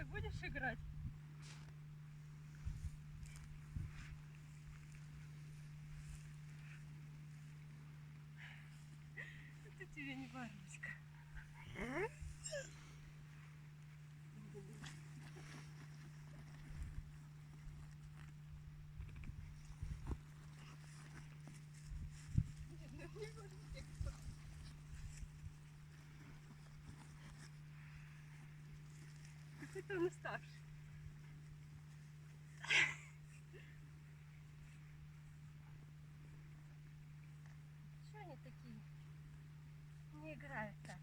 Давай, будешь играть? Это тебе не Барбочка. Какой-то он уставший. Что они такие? Не играют так.